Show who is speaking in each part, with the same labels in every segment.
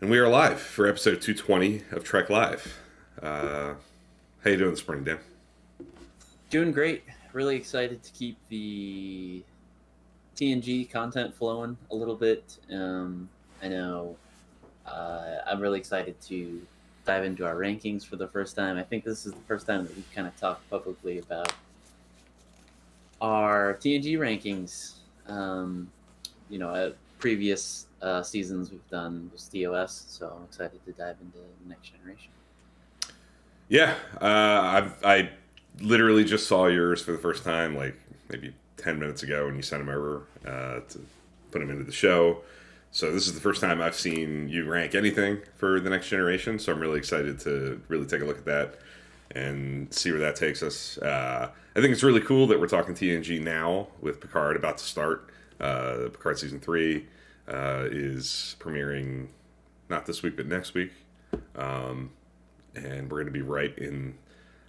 Speaker 1: And we are live for episode 220 of Trek Live. How you doing this morning, Dan?
Speaker 2: Doing great. Really excited to keep the TNG content flowing a little bit. I know I'm really excited to dive into our rankings for the first time. I think this is the first time that we've kind of talked publicly about our TNG rankings. At previous seasons we've done was TOS, so I'm excited to dive into the next generation.
Speaker 1: Yeah, I literally just saw yours for the first time, like maybe 10 minutes ago, when you sent them over to put them into the show. So this is the first time I've seen you rank anything for the next generation. So I'm really excited to really take a look at that and see where that takes us. I think it's really cool that we're talking TNG now with Picard about to start. Picard season 3 is premiering not this week but next week. And we're going to be right in.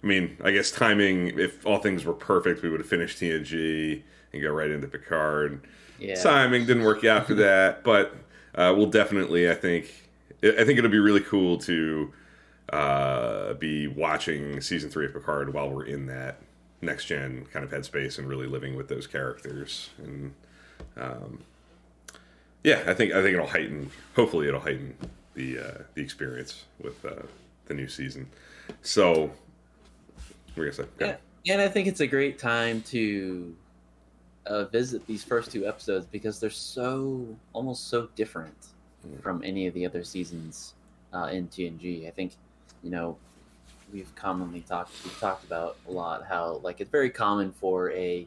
Speaker 1: I mean, I guess timing, if all things were perfect, we would have finished TNG and go right into Picard.
Speaker 2: Yeah.
Speaker 1: Timing didn't work out for that, but we'll definitely, I think it'll be really cool to be watching season 3 of Picard while we're in that next gen kind of headspace and really living with those characters. And I think it'll heighten. Hopefully, it'll heighten the experience with the new season. So, what are you gonna say?
Speaker 2: Yeah, and I think it's a great time to visit these first 2 episodes because they're almost so different from any of the other seasons in TNG. I think, we've talked about a lot how like it's very common for a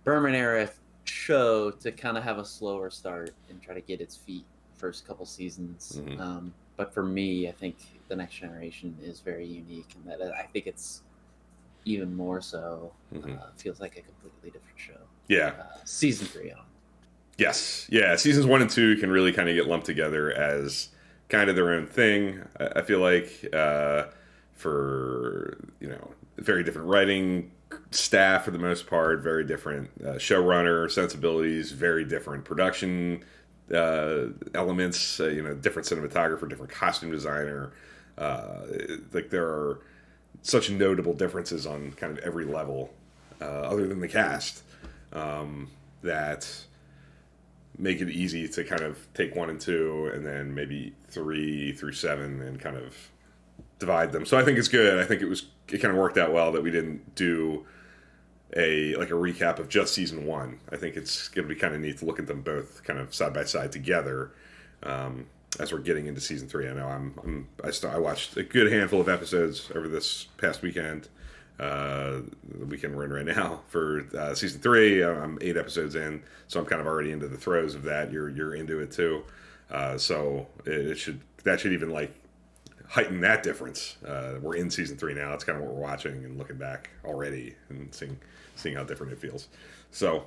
Speaker 2: Berman era show to kind of have a slower start and try to get its feet first couple seasons.
Speaker 1: Mm-hmm.
Speaker 2: But for me, I think the next generation is very unique, and that I think it's even more so. Feels like a completely different show.
Speaker 1: Yeah.
Speaker 2: Season 3 on.
Speaker 1: Yes. Yeah. Seasons 1 and 2 can really kind of get lumped together as kind of their own thing. I feel like for very different writing staff for the most part, very different showrunner sensibilities, very different production elements, different cinematographer, different costume designer. Like there are such notable differences on kind of every level, other than the cast, that make it easy to kind of take 1 and 2 and then maybe 3 through 7 and kind of divide them. So I think it's good. I think it kind of worked out well that we didn't do a recap of just season 1. I think it's going to be kind of neat to look at them both kind of side by side together as we're getting into season 3. I know I watched a good handful of episodes over this past weekend. The weekend we're in right now for season 3. I'm 8 episodes in, so I'm kind of already into the throes of that. You're into it too, so that should even like heighten that difference. We're in season 3 now. It's kind of what we're watching and looking back already and seeing how different it feels. So,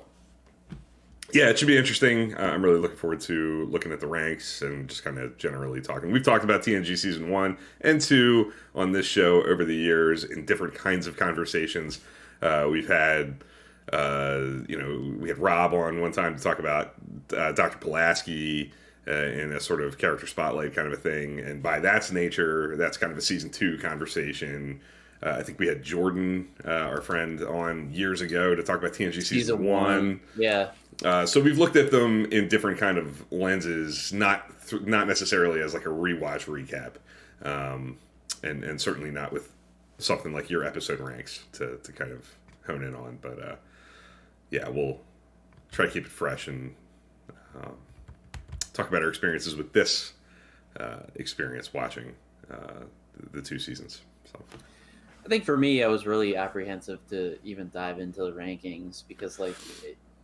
Speaker 1: yeah, it should be interesting. I'm really looking forward to looking at the ranks and just kind of generally talking. We've talked about TNG season 1 and 2 on this show over the years in different kinds of conversations. We've had, we had Rob on one time to talk about Dr. Pulaski in a sort of character spotlight kind of a thing. And by that's nature, that's kind of a season 2 conversation. I think we had Jordan, our friend, on years ago to talk about TNG season 1.
Speaker 2: Yeah.
Speaker 1: So we've looked at them in different kind of lenses, not necessarily as like a rewatch recap, and certainly not with something like your episode ranks to kind of hone in on. But we'll try to keep it fresh and talk about our experiences with this experience watching the 2 seasons. So.
Speaker 2: I think for me, I was really apprehensive to even dive into the rankings because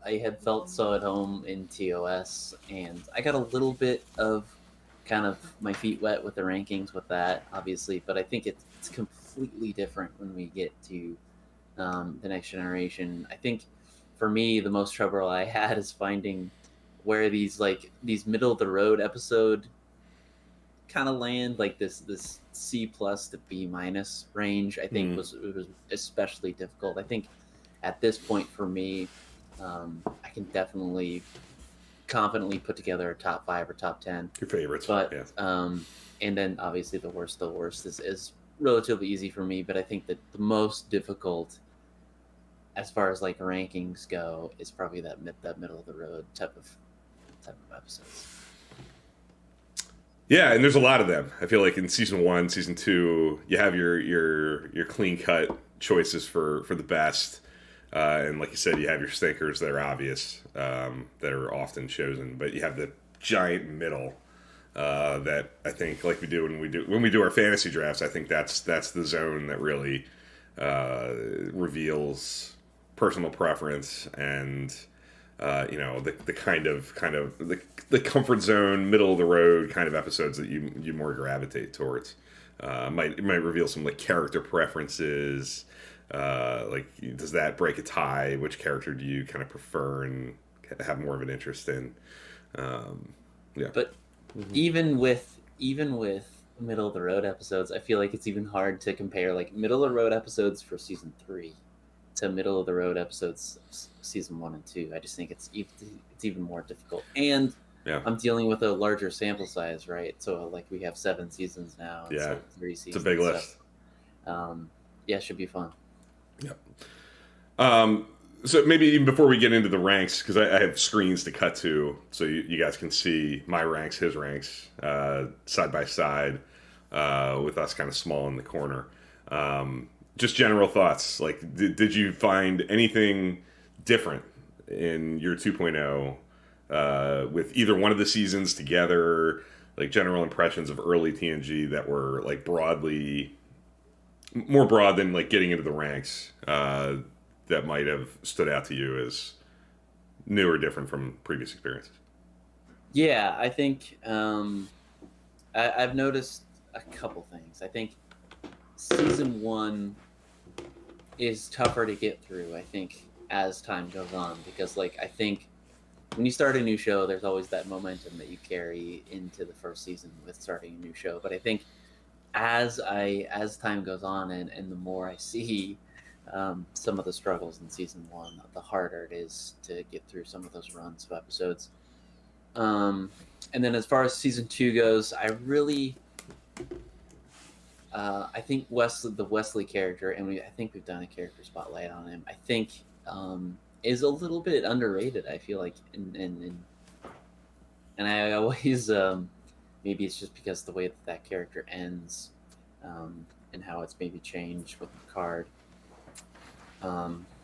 Speaker 2: I had felt so at home in TOS, and I got a little bit of kind of my feet wet with the rankings with that, obviously, but I think it's completely different when we get to the next generation. I think for me, the most trouble I had is finding where these middle of the road episode kind of land, like this C+ to B- range. I think it was especially difficult. I think at this point for me, I can definitely confidently put together a top 5 or top 10.
Speaker 1: Your favorites,
Speaker 2: But
Speaker 1: yeah.
Speaker 2: and then obviously the worst of the worst is relatively easy for me. But I think that the most difficult, as far as like rankings go, is probably that middle of the road type of episodes.
Speaker 1: Yeah, and there's a lot of them. I feel like in season 1, season 2, you have your clean cut choices for the best, and like you said, you have your stinkers that are obvious, that are often chosen. But you have the giant middle, that I think, like we do when we do our fantasy drafts. I think that's the zone that really reveals personal preference and the kind of the comfort zone, middle of the road kind of episodes that you more gravitate towards. Might reveal some like character preferences. Like, does that break a tie? Which character do you kind of prefer and have more of an interest in? Yeah.
Speaker 2: But even with middle of the road episodes, I feel like it's even hard to compare like middle of the road episodes for season 3 to middle of the road episodes season 1 and 2. I just think it's even more difficult. And
Speaker 1: Yeah.
Speaker 2: I'm dealing with a larger sample size, right? So like we have 7 seasons now.
Speaker 1: Yeah.
Speaker 2: So 3 seasons.
Speaker 1: It's a big list.
Speaker 2: Yeah, it should be fun.
Speaker 1: Yeah. So maybe even before we get into the ranks, because I have screens to cut to, so you guys can see my ranks, his ranks, side by side, with us kind of small in the corner. Just general thoughts. Like, did you find anything different in your 2.0 with either one of the seasons together? Like general impressions of early TNG that were like more broad than like getting into the ranks, that might have stood out to you as new or different from previous experiences?
Speaker 2: Yeah, I think I've noticed a couple things. I think season 1 is tougher to get through, I think, as time goes on, because like I think when you start a new show, there's always that momentum that you carry into the first season with starting a new show. But I think as time goes on and the more I see some of the struggles in season 1, the harder it is to get through some of those runs of episodes. And then as far as season 2 goes, I really I think the Wesley character, and I think we've done a character spotlight on him, I think is a little bit underrated, I feel like. And I always, maybe it's just because the way that character ends, and how it's maybe changed with Picard.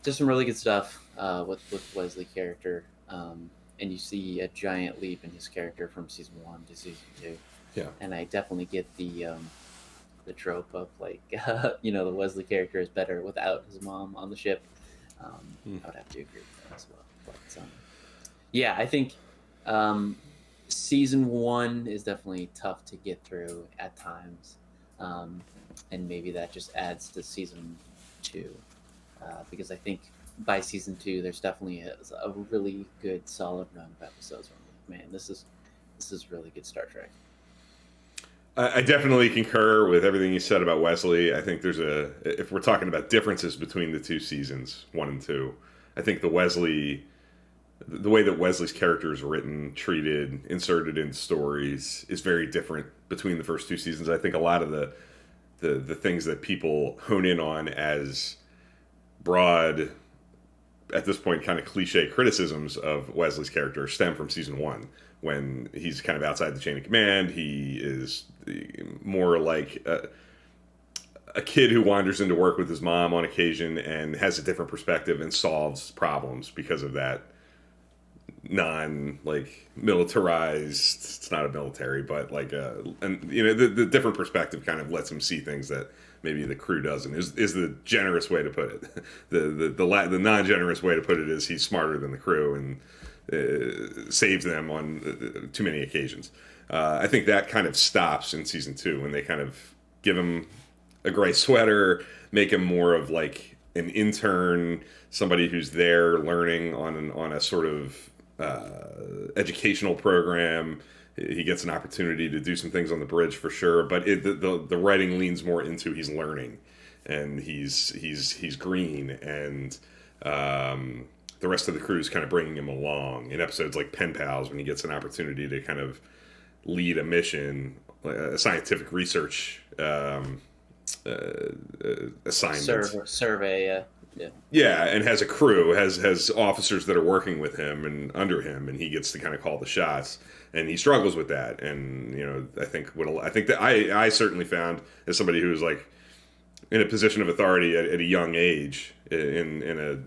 Speaker 2: Just some really good stuff with Wesley character. And you see a giant leap in his character from season 1 to season 2.
Speaker 1: Yeah.
Speaker 2: And I definitely get the trope of like the Wesley character is better without his mom on the ship. I would have to agree with that as well. But yeah, I think season 1 is definitely tough to get through at times, and maybe that just adds to season 2, because I think by season 2 there's definitely a really good solid run of episodes where I'm like, man, this is really good Star Trek.
Speaker 1: I definitely concur with everything you said about Wesley. I think if we're talking about differences between the 2 seasons, 1 and 2, I think the way that Wesley's character is written, treated, inserted in stories is very different between the first 2 seasons. I think a lot of the things that people hone in on as broad, at this point, kind of cliche criticisms of Wesley's character stem from season 1. When he's kind of outside the chain of command, he is more like a kid who wanders into work with his mom on occasion and has a different perspective and solves problems because of that militarized. It's not a military, but like the different perspective kind of lets him see things that maybe the crew doesn't. Is the generous way to put it. The non-generous way to put it is he's smarter than the crew and saves them on too many occasions. I think that kind of stops in season 2 when they kind of give him a gray sweater, make him more of like an intern, somebody who's there learning on a sort of educational program. He gets an opportunity to do some things on the bridge for sure, but the writing leans more into he's learning and he's green and the rest of the crew is kind of bringing him along in episodes like Pen Pals, when he gets an opportunity to kind of lead a mission, a scientific research assignment.
Speaker 2: Survey, yeah.
Speaker 1: Yeah, and has a crew, has officers that are working with him and under him, and he gets to kind of call the shots. And he struggles with that. And I think that I certainly found, as somebody who's like in a position of authority at a young age in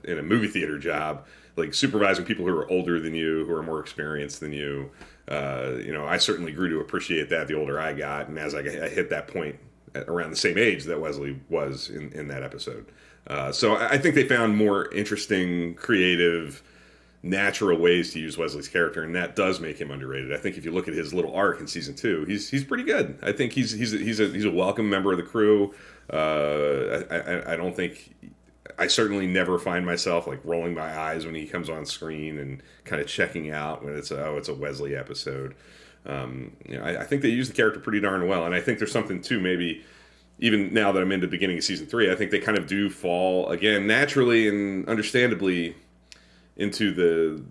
Speaker 1: a movie theater job, like supervising people who are older than you, who are more experienced than you. I certainly grew to appreciate that the older I got, and as I hit that point around the same age that Wesley was in that episode. So I think they found more interesting, creative, natural ways to use Wesley's character, and that does make him underrated. I think if you look at his little arc in season 2, he's pretty good. I think he's a welcome member of the crew. I don't think. I certainly never find myself like rolling my eyes when he comes on screen and kind of checking out when it's a Wesley episode. I think they use the character pretty darn well, and I think there's something too, maybe even now that I'm in the beginning of season 3, I think they kind of do fall again naturally and understandably into the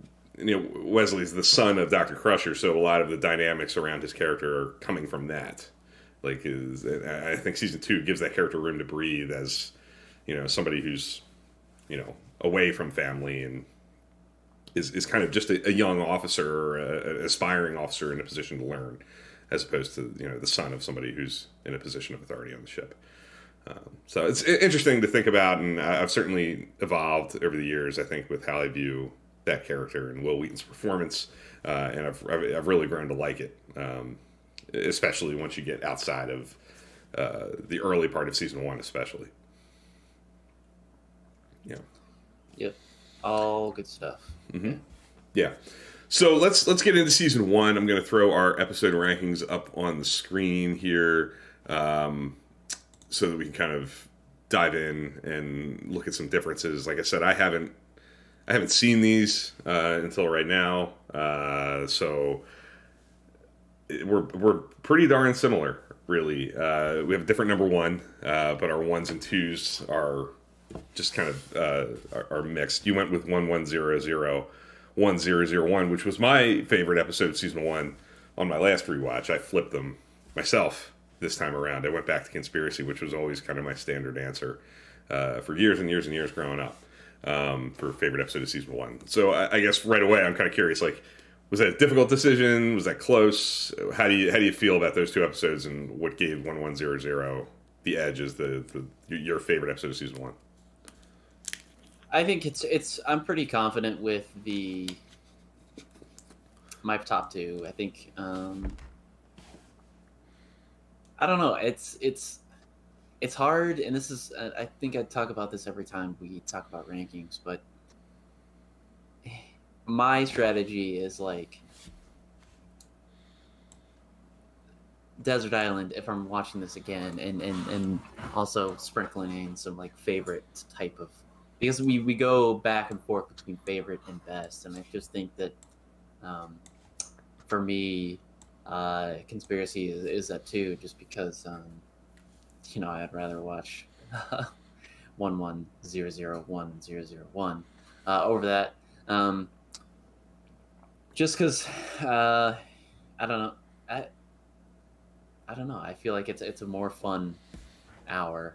Speaker 1: Wesley's the son of Dr. Crusher, so a lot of the dynamics around his character are coming from that. I think season 2 gives that character room to breathe as somebody who's away from family and is kind of just a young officer or an aspiring officer in a position to learn, as opposed to the son of somebody who's in a position of authority on the ship. So it's interesting to think about, and I've certainly evolved over the years, I think, with how I view that character and Will Wheaton's performance, and I've really grown to like it, especially once you get outside of the early part of season 1, especially. Yeah.
Speaker 2: Yep. All good stuff.
Speaker 1: Mm-hmm. Yeah. So let's get into season 1. I'm going to throw our episode rankings up on the screen here, so that we can kind of dive in and look at some differences. Like I said, I haven't seen these until right now, so we're pretty darn similar, really. We have a different number 1, but our 1s and 2s are just kind of are mixed. You went with 1100, 1001, which was my favorite episode of season 1 on my last rewatch. I flipped them myself this time around. I went back to Conspiracy, which was always kind of my standard answer for years and years and years growing up, for favorite episode of season 1. So I guess right away I'm kind of curious, like, was that a difficult decision? Was that close? How do you feel about those 2 episodes, and what gave 1100 the edge as your favorite episode of season 1?
Speaker 2: I think it's I'm pretty confident with my top 2. I think I don't know. It's hard, and this is I think I talk about this every time we talk about rankings, but my strategy is like Desert Island if I'm watching this again, and also sprinkling in some like favorite type of, because we go back and forth between favorite and best, and I just think that for me, Conspiracy is that too, just because I'd rather watch 11001001 over that, just because I don't know, I don't know, I feel like it's a more fun hour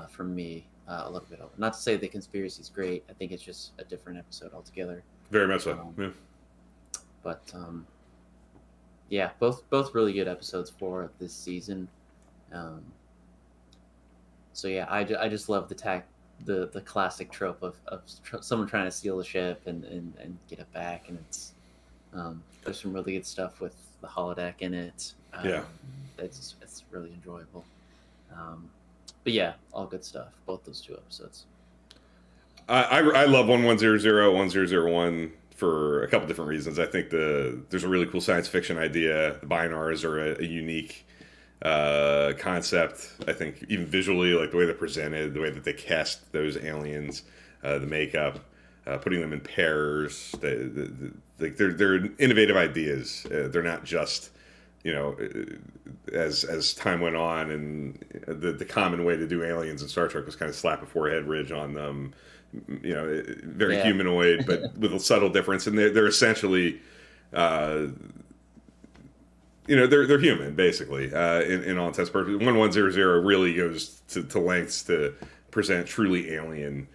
Speaker 2: for me. A little bit over. Not to say the Conspiracy is great. I think it's just a different episode altogether. Very
Speaker 1: much so. Yeah.
Speaker 2: But yeah, both really good episodes for this season. So yeah, I just love the classic trope of someone trying to steal the ship and get it back, and it's there's some really good stuff with the holodeck in it. It's really enjoyable. But yeah, all good stuff. Both those 2 episodes.
Speaker 1: I love 1100, 1001 for a couple different reasons. I think there's a really cool science fiction idea. The binars are a unique concept. I think even visually, like the way they're presented, the way that they cast those aliens, the makeup, putting them in pairs. They're innovative ideas. They're not just, as time went on, and the common way to do aliens in Star Trek was kind of slap a forehead ridge on them very humanoid, but with a subtle difference. And they're essentially, they're human basically. In all intents and purposes, 1100 really goes to lengths to present truly alien.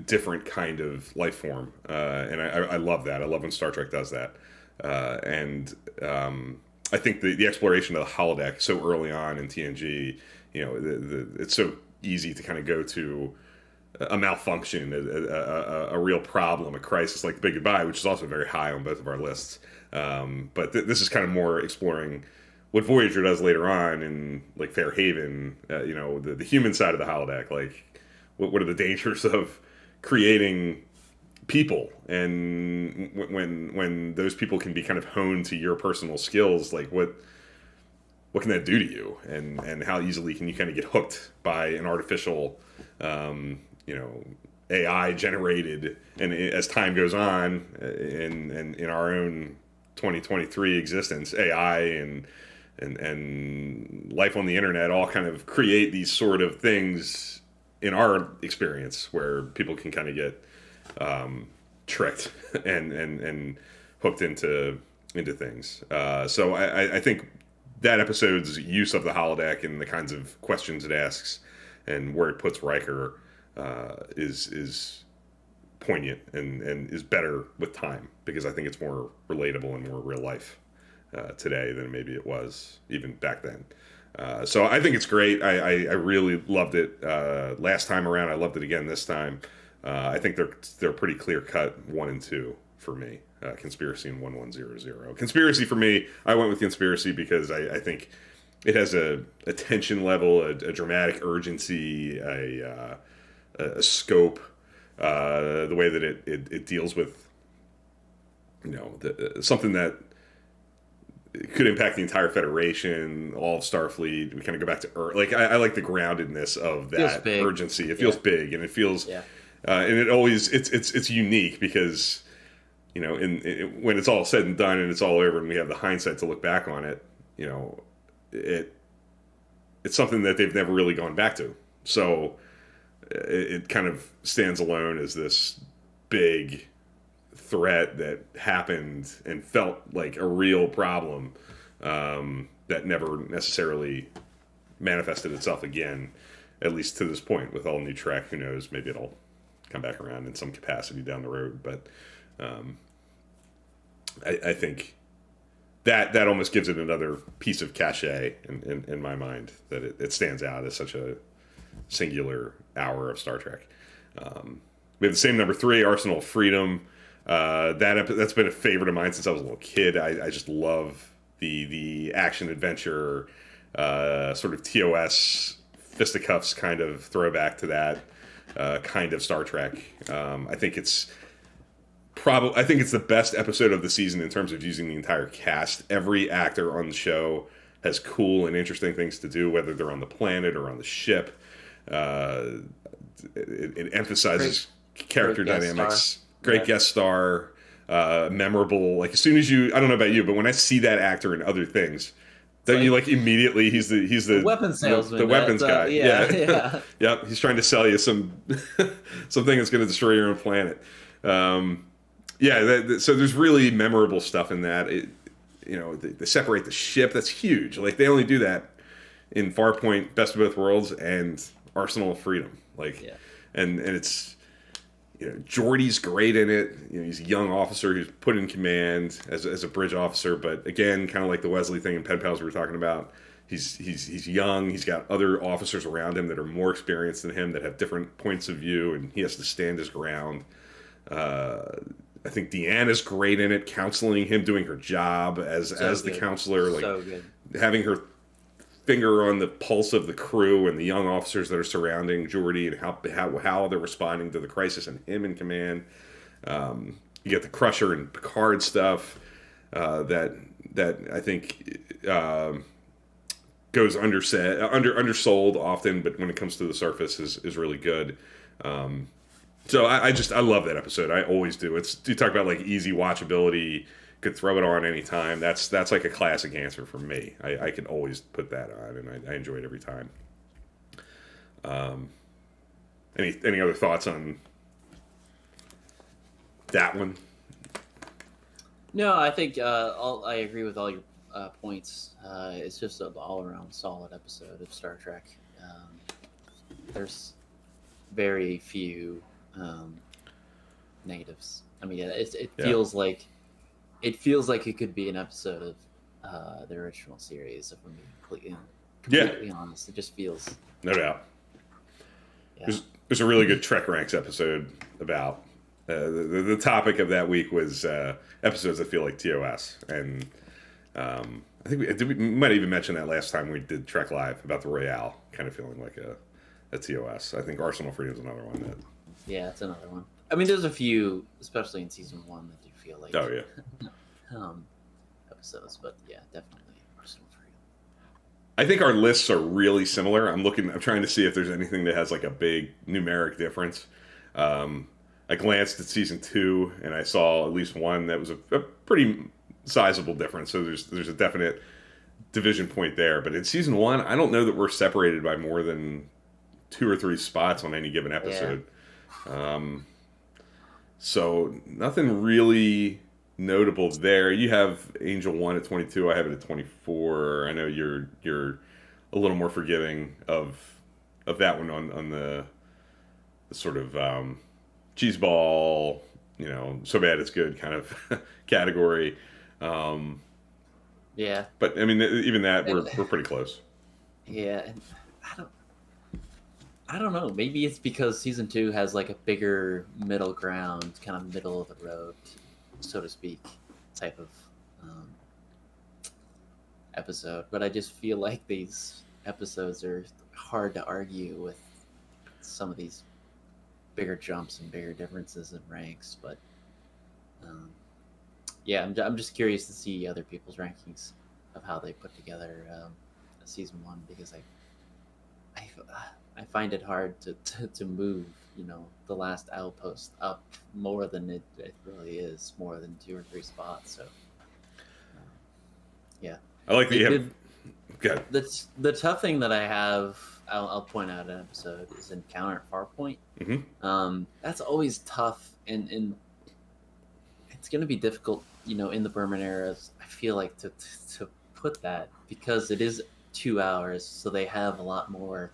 Speaker 1: Different kind of life form, and I love that. I love when Star Trek does that, and I think the exploration of the holodeck so early on in TNG, it's so easy to kind of go to a malfunction, a real problem, a crisis like the Big Goodbye, which is also very high on both of our lists. But this is kind of more exploring what Voyager does later on in like Fairhaven, the human side of the holodeck, like what are the dangers of creating people, and when those people can be kind of honed to your personal skills, like what can that do to you, and how easily can you kind of get hooked by an artificial AI generated, and as time goes on in our own 2023 existence, AI and life on the internet all kind of create these sort of things in our experience where people can kind of get tricked and hooked into things. So I think that episode's use of the holodeck and the kinds of questions it asks and where it puts Riker is poignant and is better with time, because I think it's more relatable and more real life today than maybe it was even back then. So I think it's great. I really loved it last time around. I loved it again this time. I think they're pretty clear cut 1 and 2 for me. Conspiracy and 1100. Conspiracy for me, I went with Conspiracy because I think it has a tension level, a dramatic urgency, a scope, the way that it deals with something that could impact the entire Federation, all of Starfleet. We kind of go back to Earth. Like I like the groundedness of that urgency. It feels big, and it feels, and it always it's unique because when it's all said and done and it's all over and we have the hindsight to look back on it, it's something that they've never really gone back to. So it kind of stands alone as this big threat that happened and felt like a real problem that never necessarily manifested itself again, at least to this point. With all new Trek, who knows, maybe it'll come back around in some capacity down the road. But I think that almost gives it another piece of cachet in my mind, that it stands out as such a singular hour of Star Trek. We have the same number 3, Arsenal of Freedom. That's been a favorite of mine since I was a little kid. I just love the action adventure, sort of TOS fisticuffs kind of throwback to that kind of Star Trek. I think it's the best episode of the season in terms of using the entire cast. Every actor on the show has cool and interesting things to do, whether they're on the planet or on the ship. It emphasizes character dynamics. Great guest star, memorable. Like as soon as I don't know about you, but when I see that actor in other things, don't you like immediately he's the
Speaker 2: weapon salesman,
Speaker 1: the weapons guy.
Speaker 2: Yeah.
Speaker 1: Yep. He's trying to sell you something that's going to destroy your own planet. So there's really memorable stuff in that. They separate the ship. That's huge. Like they only do that in Farpoint, Best of Both Worlds, and Arsenal of Freedom. And it's. Geordi's great in it. He's a young officer who's put in command as a bridge officer, but again, kind of like the Wesley thing in Pen Pals we were talking about. He's young. He's got other officers around him that are more experienced than him, that have different points of view, and he has to stand his ground. I think Deanna's great in it, counseling him, doing her job as the counselor, having her finger on the pulse of the crew and the young officers that are surrounding Geordi, and how they're responding to the crisis, and him in command. You get the Crusher and Picard stuff that I think goes undersold often, but when it comes to the surface is really good. So I love that episode. I always do. You talk about like easy watchability. Could throw it on anytime. That's like a classic answer for me. I can always put that on, and I enjoy it every time. Any other thoughts on that one?
Speaker 2: No, I think I agree with all your points. It's just an all-around solid episode of Star Trek. There's very few negatives. I mean, it feels like it could be an episode of the original series. If I'm being completely honest, it just feels
Speaker 1: no doubt.
Speaker 2: Yeah.
Speaker 1: There's a really good Trek Ranks episode about the topic of that week was episodes that feel like TOS, and I think we might even mention that last time we did Trek Live about the Royale, kind of feeling like a TOS. I think Arsenal Freedom is another one that.
Speaker 2: Yeah, it's another one. I mean, there's a few, especially in season 1, that do feel like episodes, but yeah, definitely Arsenal Freedom.
Speaker 1: I think our lists are really similar. I'm trying to see if there's anything that has like a big numeric difference. I glanced at season 2 and I saw at least one that was a pretty sizable difference. So there's a definite division point there. But in season 1, I don't know that we're separated by more than 2 or 3 spots on any given episode. Yeah. So nothing really notable there. You have Angel 1 at 22. I have it at 24. I know you're a little more forgiving of that one on the sort of cheeseball, so bad it's good kind of category.
Speaker 2: Yeah.
Speaker 1: But I mean, even that we're pretty close.
Speaker 2: Yeah, and I don't know. Maybe it's because season 2 has like a bigger middle ground, kind of middle of the road, so to speak, type of episode. But I just feel like these episodes are hard to argue with some of these bigger jumps and bigger differences in ranks. But yeah, I'm just curious to see other people's rankings of how they put together season 1, because I find it hard to move, the last outpost up more than it really is, more than 2 or 3 spots. So, yeah.
Speaker 1: I like the
Speaker 2: The tough thing that I have, I'll point out an episode, is Encounter at Farpoint.
Speaker 1: Mm-hmm.
Speaker 2: That's always tough, and it's going to be difficult, in the Berman era. I feel like to put that, because it is 2 hours, so they have a lot more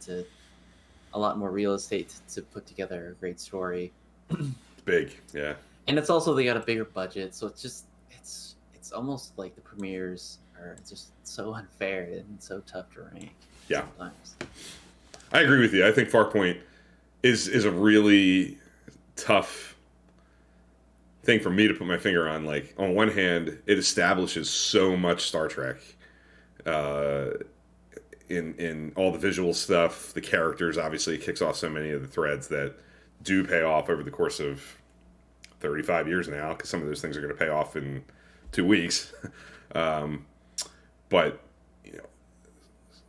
Speaker 2: real estate to put together a great story.
Speaker 1: It's big, yeah.
Speaker 2: And it's also, they got a bigger budget, so it's almost like the premieres are just so unfair and so tough to rank.
Speaker 1: Yeah.
Speaker 2: Sometimes.
Speaker 1: I agree with you. I think Farpoint is a really tough thing for me to put my finger on. Like, on one hand, it establishes so much Star Trek. In all the visual stuff, the characters, obviously, it kicks off so many of the threads that do pay off over the course of 35 years now, because some of those things are going to pay off in 2 weeks. But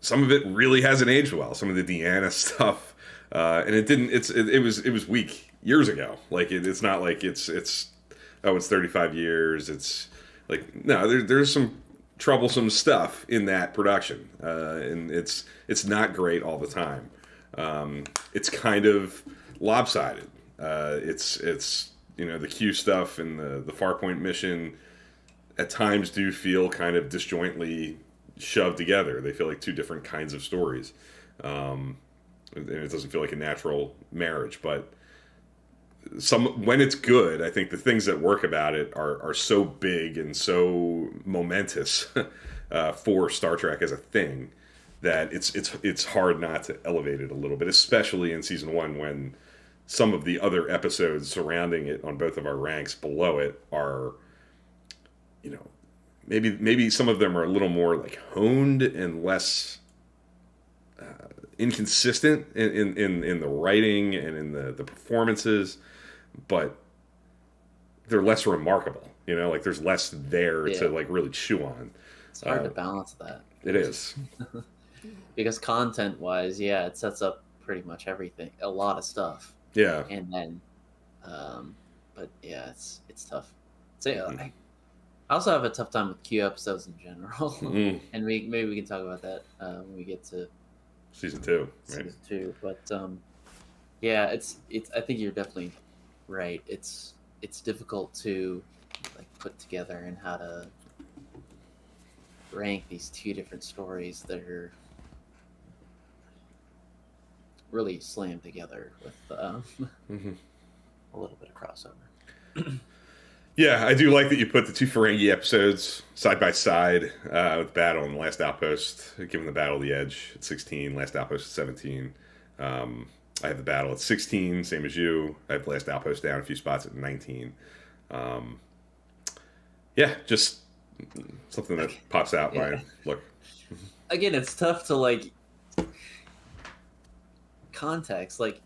Speaker 1: some of it really hasn't aged well. Some of the Deanna stuff, and it didn't. It was weak years ago. Like it's not like it's 35 years. It's like, no, there's some troublesome stuff in that production, and it's not great all the time. It's kind of lopsided. It's the Q stuff and the Farpoint mission at times do feel kind of disjointly shoved together. They feel like 2 different kinds of stories, and it doesn't feel like a natural marriage. But when it's good, I think the things that work about it are so big and so momentous for Star Trek as a thing that it's hard not to elevate it a little bit, especially in season 1, when some of the other episodes surrounding it on both of our ranks below it are, maybe some of them are a little more like honed and less inconsistent in the writing and in the performances, but they're less remarkable. Like there's less there to like really chew on.
Speaker 2: It's hard to balance that.
Speaker 1: It is.
Speaker 2: Because content-wise, yeah, it sets up pretty much everything, a lot of stuff.
Speaker 1: Yeah.
Speaker 2: And then, but yeah, it's tough. So I also have a tough time with Q episodes in general, and maybe we can talk about that when we get to
Speaker 1: season 2.
Speaker 2: Season 2, but Yeah, it's. I think you're definitely right. It's difficult to like put together and how to rank these two different stories that are really slammed together with
Speaker 1: Hmm.
Speaker 2: a little bit of crossover.
Speaker 1: Yeah, I do like that you put the two Ferengi episodes side by side with Battle and Last Outpost, giving the Battle the edge at 16, Last Outpost at 17. Um, I have the Battle at 16, same as you. I have the Last Outpost down a few spots at 19. Um, yeah, just something that
Speaker 2: Okay.
Speaker 1: pops out when I
Speaker 2: Yeah.
Speaker 1: look.
Speaker 2: Again, it's tough to like context. Like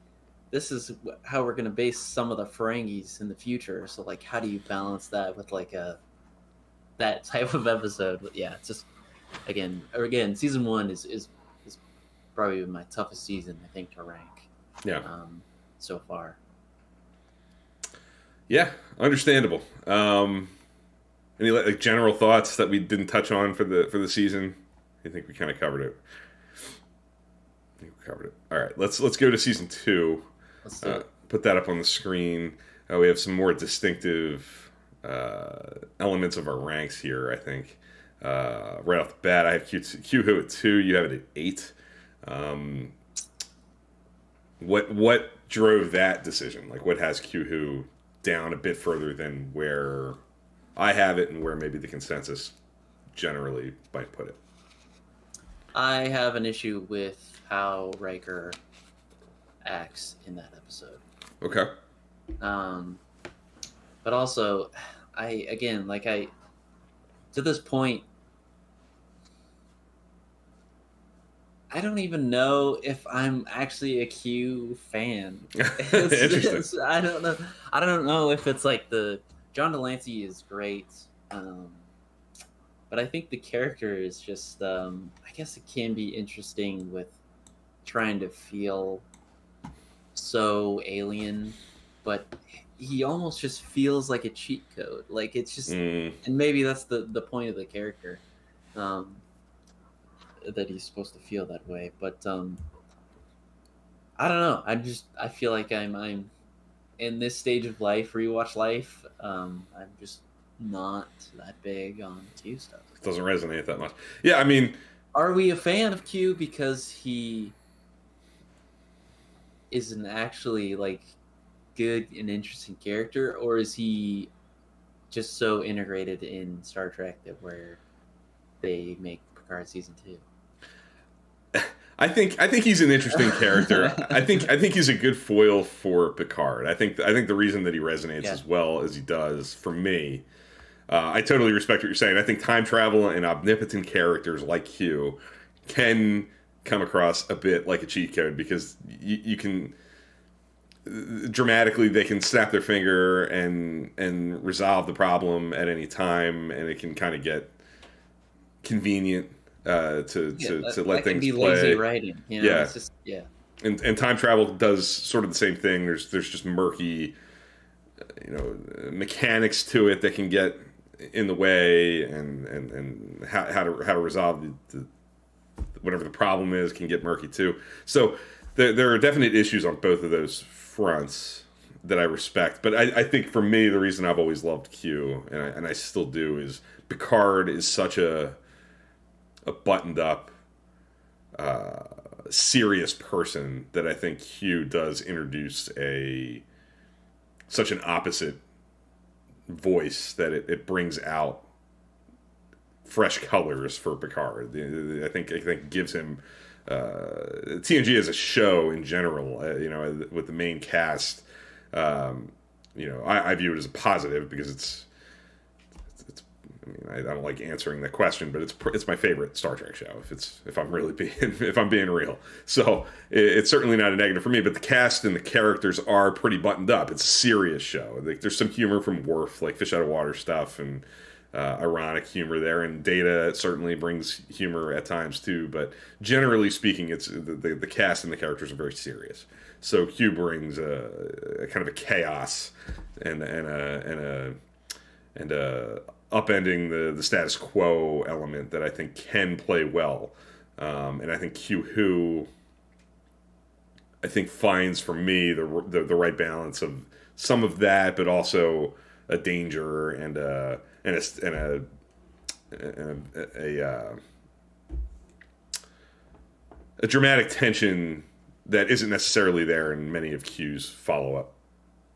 Speaker 2: this is how we're gonna base some of the Ferengis in the future. So like, how do you balance that with like a that type of episode? But yeah, it's just again, season one is probably my toughest season I think to rank
Speaker 1: Yeah,
Speaker 2: um, so far.
Speaker 1: yeah, understandable. Any like general thoughts that we didn't touch on for the season? I think we kind of covered it. I think we covered it. All right, let's go to season two.
Speaker 2: Let's do it.
Speaker 1: Put that up on the screen. We have some more distinctive elements of our ranks here. I think right off the bat, I have Q at 2. You have it at 8. Um, what drove that decision? Like, what has Q down a bit further than where I have it, and where maybe the consensus generally might put it?
Speaker 2: I have an issue with how Riker acts in that episode.
Speaker 1: Okay.
Speaker 2: Um, but also, I again like I to this point I don't even know if I'm actually a Q fan.
Speaker 1: Interesting.
Speaker 2: I don't know. I don't know if it's like the John Delancey is great, but I think the character is just. I guess it can be interesting with trying to feel so alien, but he almost just feels like a cheat code. Like it's just,
Speaker 1: Mm,
Speaker 2: and maybe that's the point of the character. Um, that he's supposed to feel that way. But I don't know. I feel like I'm in this stage of life, rewatch life. I'm just not that big on Q stuff.
Speaker 1: doesn't resonate that much. Yeah, I mean,
Speaker 2: Are we a fan of Q because he isn't actually like good and interesting character, or is he just so integrated in Star Trek that where they make Picard season two?
Speaker 1: I think he's an interesting character. I think he's a good foil for Picard. I think the reason that he resonates
Speaker 2: Yeah.
Speaker 1: as well as he does for me, I totally respect what you're saying. I think time travel and omnipotent characters like Q can come across a bit like a cheat code because you can dramatically they can snap their finger and resolve the problem at any time, and it can kind of get convenient
Speaker 2: Yeah,
Speaker 1: to let
Speaker 2: that can
Speaker 1: things
Speaker 2: be lazy
Speaker 1: play.
Speaker 2: writing. You know,
Speaker 1: Yeah,
Speaker 2: it's just yeah.
Speaker 1: and time travel does sort of the same thing. There's just murky, you know, mechanics to it that can get in the way, and how to resolve the whatever the problem is can get murky too. So there are definite issues on both of those fronts that I respect. But I think for me, the reason I've always loved Q, and I still do, is Picard is such a buttoned up, serious person that I think Q does introduce a such an opposite voice that it brings out fresh colors for Picard. I think gives him TNG as a show in general. You know, with the main cast, you know, I view it as a positive because it's. I mean, I don't like answering the question, but it's my favorite Star Trek show. If I'm really being if I'm being real, so it's certainly not a negative for me. But the cast and the characters are pretty buttoned up. It's a serious show. Like, there's some humor from Worf, like fish out of water stuff, and ironic humor there. And Data certainly brings humor at times too. But generally speaking, it's the cast and the characters are very serious. So Q brings a kind of a chaos and upending the status quo element that I think can play well. And I think Q Who I think finds for me the right balance of some of that, but also a danger and a dramatic tension that isn't necessarily there in many of Q's follow-up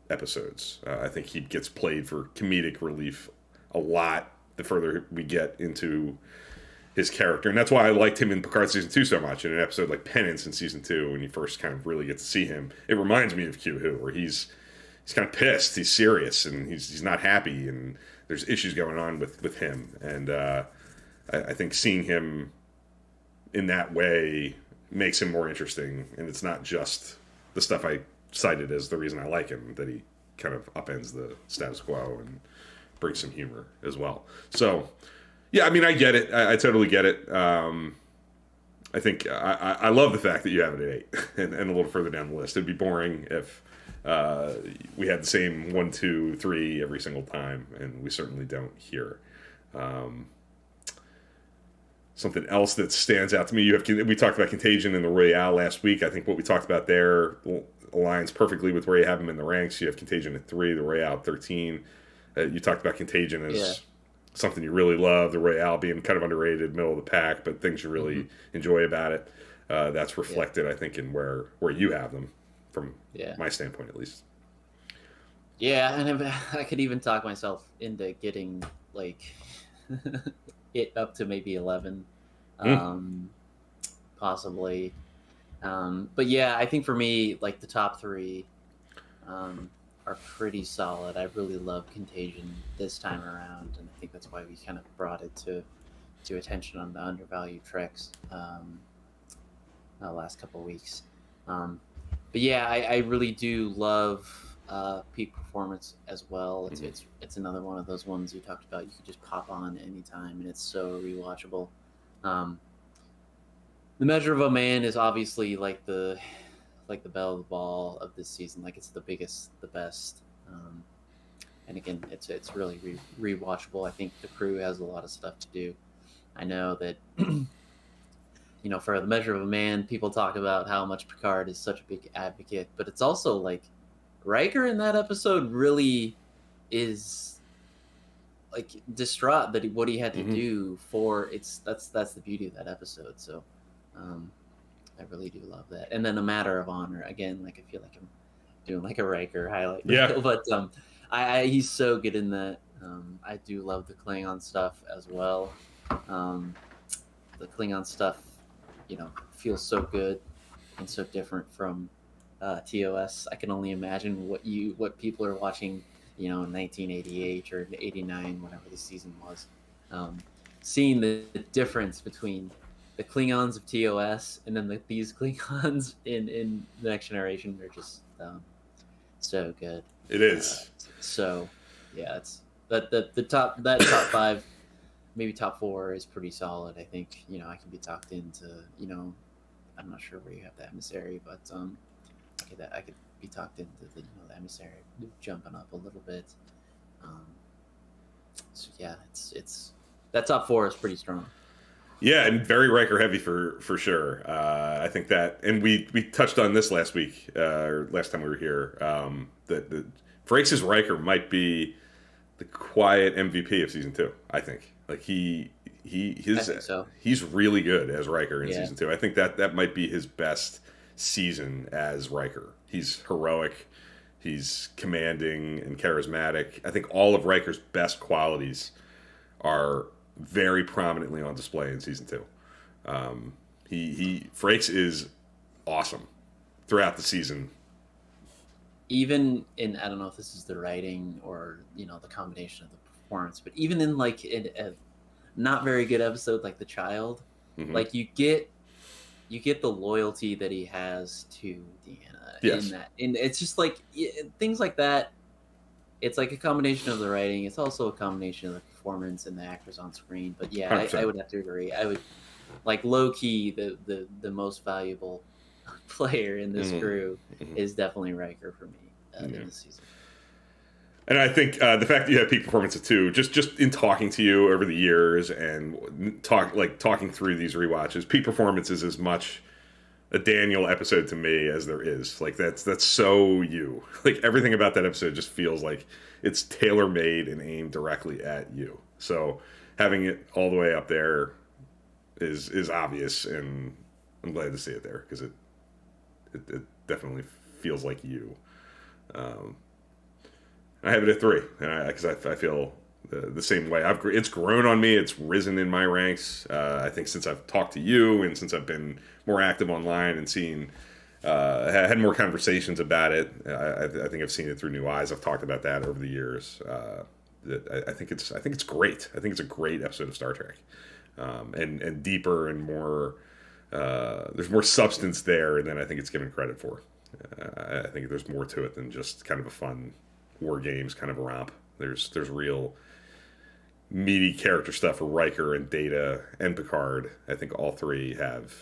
Speaker 1: episodes. I think he gets played for comedic relief a lot the further we get into his character. And that's why I liked him in Picard Season 2 so much. In an episode like Penance in Season 2, when you first kind of really get to see him, it reminds me of Q Who, where he's kind of pissed, he's serious, and he's not happy, and there's issues going on with him. And I think seeing him in that way makes him more interesting, and it's not just the stuff I cited as the reason I like him, that he kind of upends the status quo and brings some humor as well. So, yeah, I mean, I get it. I totally get it. I think I love the fact that you have it at 8 and a little further down the list. It'd be boring if we had the same 1, 2, 3 every single time, and we certainly don't here. Something else that stands out to me, we talked about Contagion and the Royale last week. I think what we talked about there aligns perfectly with where you have them in the ranks. You have Contagion at 3, the Royale at 13. You talked about Contagion as something you really love, the Royale being kind of underrated, middle of the pack, but things you really enjoy about it. That's reflected, I think, in where you have them, from my standpoint at least.
Speaker 2: Yeah, and I could even talk myself into getting like it up to maybe 11, possibly. But yeah, I think for me, like the top 3 are pretty solid. I really love Contagion this time around, and I think that's why we kind of brought it to attention on the Undervalued Treks last couple of weeks. But yeah, I really do love Peak Performance as well. It's another one of those ones you talked about. You can just pop on anytime, and it's so rewatchable. The Measure of a Man is obviously like the belle of the ball of this season. Like, it's the biggest, the best, and again, it's really rewatchable. I think the crew has a lot of stuff to do. I know that for The Measure of a Man, people talk about how much Picard is such a big advocate, but it's also like Riker in that episode really is like distraught that what he had to do for that's the beauty of that episode. So I really do love that. And then A Matter of Honor, again, like I feel like I'm doing like a Riker highlight.
Speaker 1: Yeah.
Speaker 2: But he's so good in that. I do love the Klingon stuff as well. The Klingon stuff, feels so good and so different from TOS. I can only imagine what people are watching, in 1988 or 89, whatever the season was. Seeing the difference between the Klingons of TOS and then these Klingons in the Next Generation are just so good.
Speaker 1: It is.
Speaker 2: So yeah, it's the top 5, maybe top 4 is pretty solid. I think I can be talked into. I'm not sure where you have the Emissary, but I could be talked into the Emissary jumping up a little bit. So yeah, it's that top 4 is pretty strong.
Speaker 1: Yeah, and very Riker heavy for sure. I think that, and we touched on this last week, or last time we were here, that Frakes' Riker might be the quiet MVP of season 2. I think, like I think so. He's really good as Riker in season 2. I think that might be his best season as Riker. He's heroic, he's commanding and charismatic. I think all of Riker's best qualities are very prominently on display in season 2. Frakes is awesome throughout the season.
Speaker 2: Even in, I don't know if this is the writing or the combination of the performance, but even in like in a not very good episode like The Child, like you get the loyalty that he has to Deanna in that, and it's just like things like that. It's like a combination of the writing. It's also a combination of the performance and the actors on screen. But yeah, I would have to agree. I would like low key the most valuable player in this crew is definitely Riker for me in this season.
Speaker 1: And I think the fact that you have peak performance at 2, just in talking to you over the years and talking through these rewatches, peak performance is as much a Daniel episode to me as there is. Like that's so you. Like everything about that episode just feels like it's tailor made and aimed directly at you. So having it all the way up there is obvious, and I'm glad to see it there because it definitely feels like you. Um, I have it at 3, and because I feel the same way. It's grown on me. It's risen in my ranks. I think since I've talked to you and since I've been more active online and seen, had more conversations about it. I think I've seen it through new eyes. I've talked about that over the years. I think it's great. I think it's a great episode of Star Trek, and deeper and more. There's more substance there than I think it's given credit for. I think there's more to it than just kind of a fun war games kind of a romp. There's real meaty character stuff for Riker and Data and Picard. I think all 3 have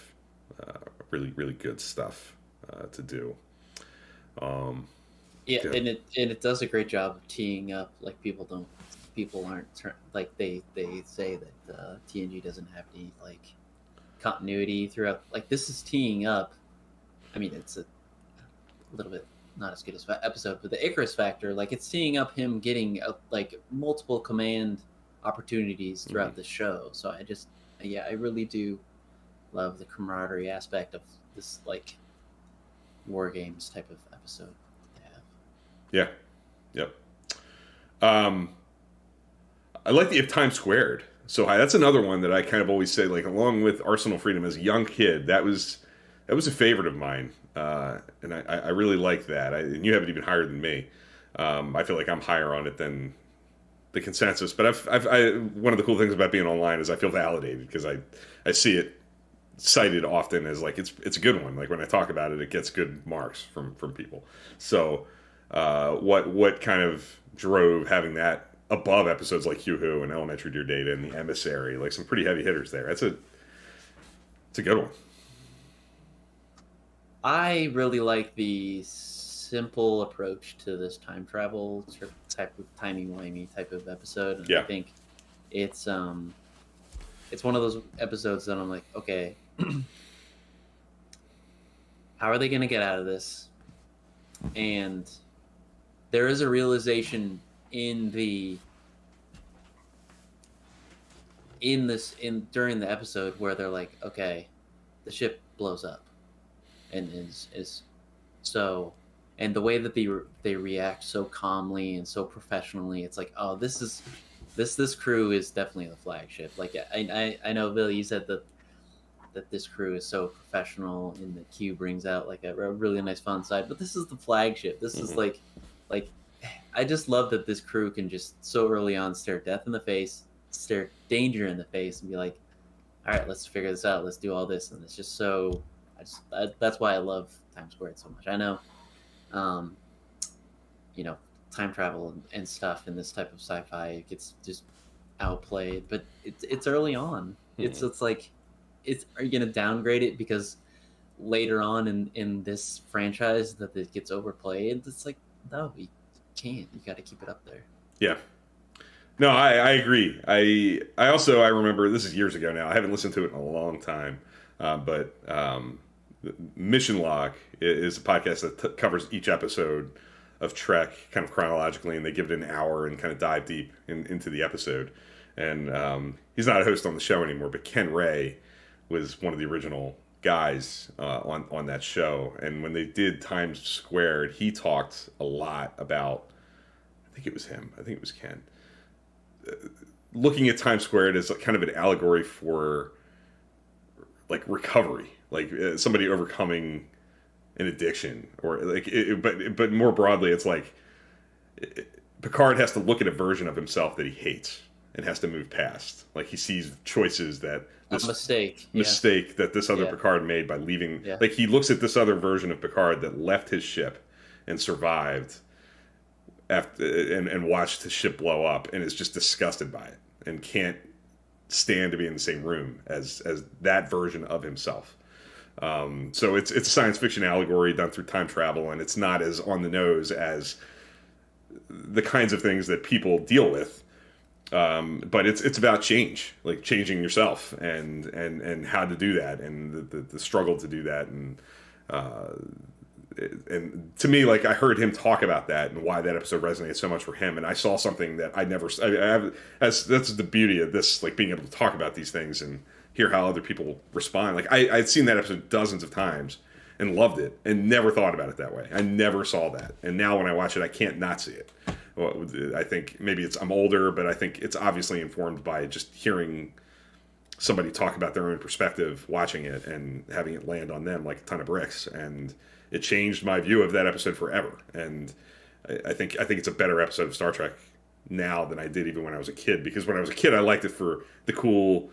Speaker 1: really good stuff to do.
Speaker 2: Yeah, and it does a great job of teeing up. Like people aren't like they say that TNG doesn't have any like continuity throughout. Like this is teeing up. I mean, it's a little bit not as good as episode, but the Icarus factor, like it's teeing up him getting like multiple command opportunities throughout the show. So I really do love the camaraderie aspect of this like war games type of episode they have.
Speaker 1: Yeah. Yep. I like the If Time Squared. So that's another one that I kind of always say, like along with Arsenal Freedom as a young kid, that was a favorite of mine. And I really like that. And you have it even higher than me. I feel like I'm higher on it than the consensus. But one of the cool things about being online is I feel validated because I see it cited often as like it's a good one. Like when I talk about it, it gets good marks from people. So what kind of drove having that above episodes like Hugh Who and Elementary Dear Data and The Emissary, like some pretty heavy hitters there. It's a good one.
Speaker 2: I really like the simple approach to this time travel type of timey-wimey type of episode. And I think it's one of those episodes that I'm like, okay, how are they going to get out of this? And there is a realization during the episode where they're like, okay, the ship blows up. And is so, and the way that they react so calmly and so professionally, it's like, oh, this crew is definitely the flagship. Like I know, Billy, you said that this crew is so professional, and the Q brings out like a really nice fun side, but this is the flagship. This is like I just love that this crew can just so early on stare death in the face, stare danger in the face, and be like, all right, let's figure this out. Let's do all this, and it's just so. That's why I love Time Squared so much. I know, time travel and stuff in this type of sci-fi gets just outplayed, but it's early on. Mm-hmm. It's like, are you going to downgrade it because later on in this franchise that it gets overplayed? It's like, no, you can't. You got to keep it up there.
Speaker 1: Yeah. No, I agree. I remember, this is years ago now. I haven't listened to it in a long time, but Mission Log is a podcast that covers each episode of Trek kind of chronologically, and they give it an hour and kind of dive deep into the episode. And he's not a host on the show anymore, but Ken Ray was one of the original guys on that show. And when they did Times Squared, he talked a lot about, I think it was him, I think it was Ken, looking at Times Squared as kind of an allegory for like recovery, like somebody overcoming an addiction, or like but more broadly, it's like Picard has to look at a version of himself that he hates and has to move past. Like he sees choices that this mistake that this other Picard made by leaving. Yeah. Like he looks at this other version of Picard that left his ship and survived after and watched his ship blow up, and is just disgusted by it and can't stand to be in the same room as that version of himself. So it's a science fiction allegory done through time travel, and it's not as on the nose as the kinds of things that people deal with But it's about change, like changing yourself and how to do that, and the struggle to do that, uh, and to me, like I heard him talk about that and why that episode resonated so much for him, and I saw something that I never. I have that's the beauty of this, like being able to talk about these things and hear how other people respond. Like I'd seen that episode dozens of times and loved it and never thought about it that way. I never saw that, and now when I watch it, I can't not see it. Well, I think maybe I'm older, but I think it's obviously informed by just hearing somebody talk about their own perspective, watching it, and having it land on them like a ton of bricks. And it changed my view of that episode forever. And I think it's a better episode of Star Trek now than I did even when I was a kid. Because when I was a kid, I liked it for the cool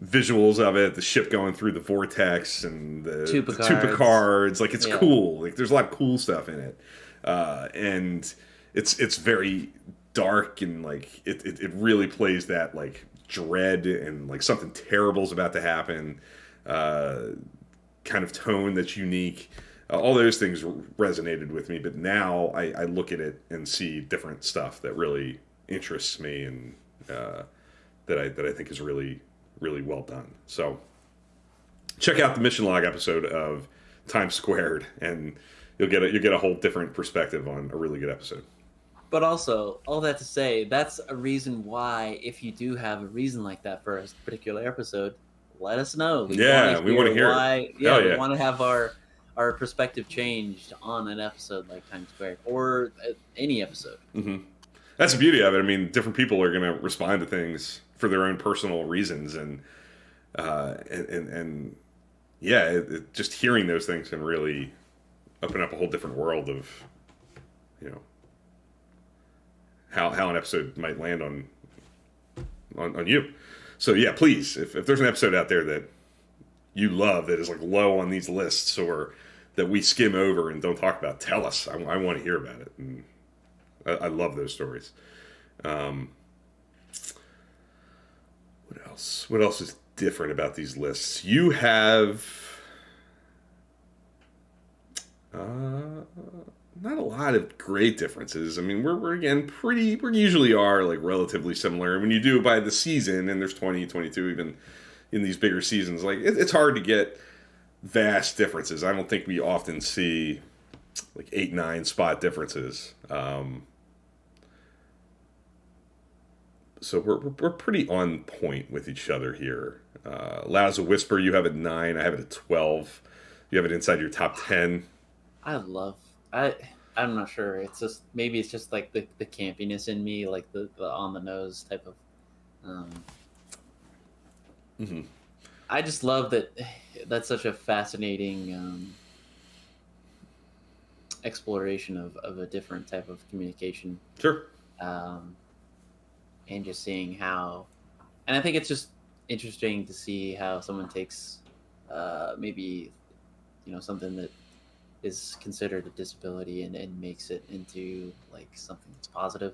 Speaker 1: visuals of it, the ship going through the vortex and the Tupa cards. Like it's cool. Like there's a lot of cool stuff in it, and it's very dark and like it really plays that like dread and like something terrible is about to happen kind of tone that's unique. All those things resonated with me, but now I look at it and see different stuff that really interests me and that I think is really really well done. So check out the mission log episode of Times Squared, and you'll get a whole different perspective on a really good episode.
Speaker 2: But also, all that to say, that's a reason why, if you do have a reason like that for a particular episode, let us know.
Speaker 1: We want to hear why.
Speaker 2: We want to have our perspective changed on an episode like Times Square or any episode.
Speaker 1: Mm-hmm. That's the beauty of it. I mean, different people are going to respond to things for their own personal reasons, and just hearing those things can really open up a whole different world of, you know, how an episode might land on you. So yeah, please, if there's an episode out there that you love that is like low on these lists or that we skim over and don't talk about, tell us. I want to hear about it. And I love those stories. What else? What else is different about these lists? You have not a lot of great differences. I mean, we're again we usually are like relatively similar. When you do it by the season, and there's 20, 22 even in these bigger seasons, like it's hard to get vast differences. I don't think we often see like 8, 9 spot differences. So we're pretty on point with each other here. Loud as a Whisper, you have it 9. I have it at 12. You have it inside your top 10.
Speaker 2: I'm not sure. It's just maybe it's just like the campiness in me, like the on the nose type of.
Speaker 1: Mm-hmm.
Speaker 2: I just love that. That's such a fascinating exploration of a different type of communication.
Speaker 1: Sure.
Speaker 2: And just seeing how, and I think it's just interesting to see how someone takes maybe, something that is considered a disability and makes it into like something that's positive.